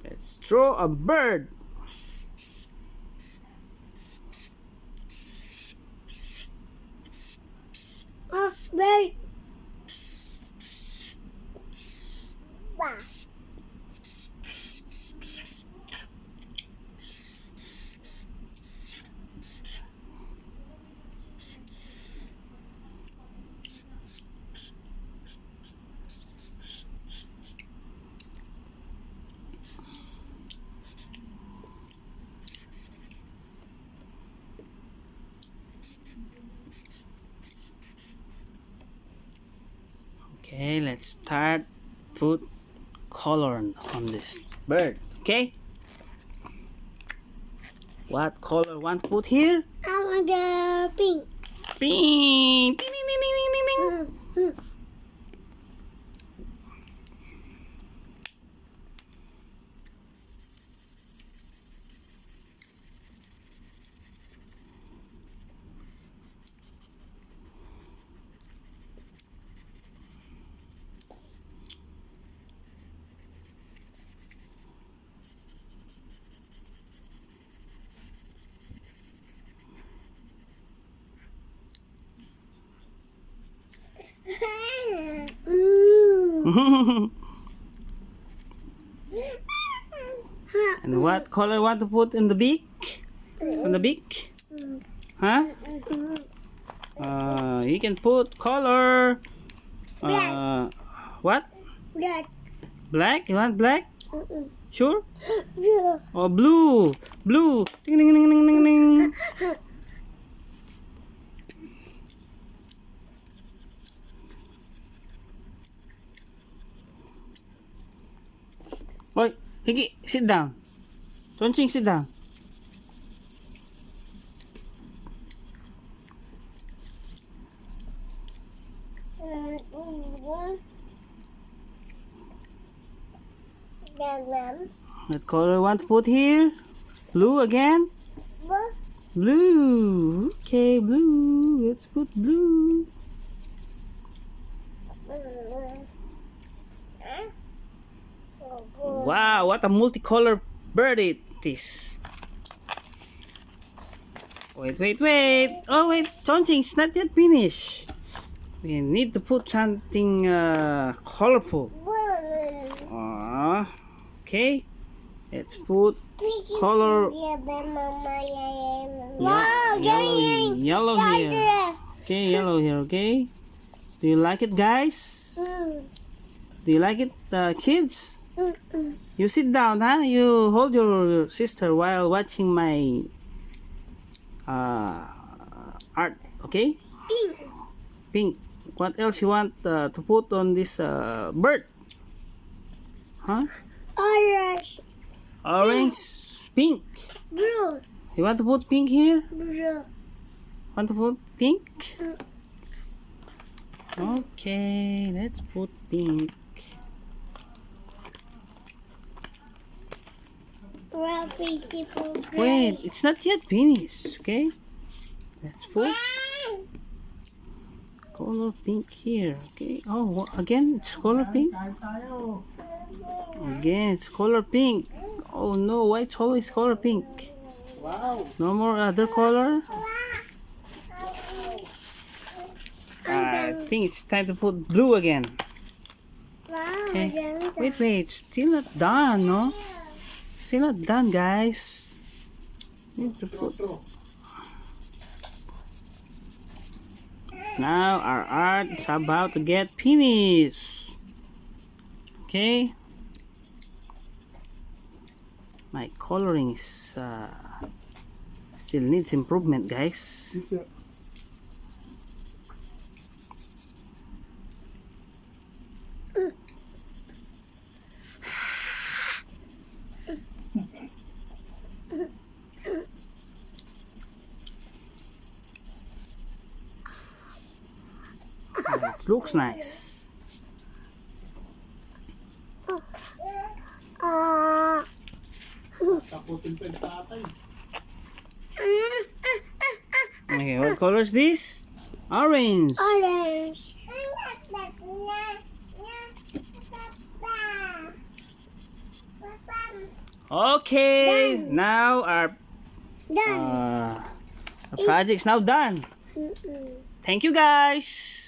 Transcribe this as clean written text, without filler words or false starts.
Let's throw a bird. Oh, bird. Wow. Okay, let's start put color on this bird. Okay, what color want to put here? I want the pink. Pink. Ding, ding, ding, ding, ding, ding. And what color want to put in the beak? On the beak? Huh? You can put color. What? Black. Black? You want black? Sure? Blue. Oh, blue. Blue. Ding, ding, ding, ding, ding, ding. Oi, Higi, sit down. Chongqing, sit down. What color want to put here? Blue again? Blue. Okay, blue. Let's put blue. Wow, what a multicolor bird it is. Wait, wait, wait. Oh, wait, Chongqing, it's not yet finished. We need to put something colorful. Okay, let's put color. Wow, Yellow here. Okay, yellow here, okay? Do you like it, guys? Do you like it, kids? You sit down, huh? You hold your sister while watching my art, okay? Pink. Pink. What else you want to put on this bird? Huh? Orange. Orange, pink. Blue. You want to put pink here? Blue. Want to put pink? Okay, let's put pink. Well, beautiful. Wait, it's not yet finished, okay? Let's put color pink here, okay? Oh, again, it's color pink? Again, it's color pink. Oh no, why it's always color pink? No more other color? I think it's time to put blue again. Okay. Wait, wait, still not done, no? Still not done, guys. Need to put. Now our art is about to get finished. Okay. My coloring is still needs improvement, guys. It looks nice. Okay, what color is this? Orange. Orange. Okay, Done. now our Done. project's now done. Thank you guys.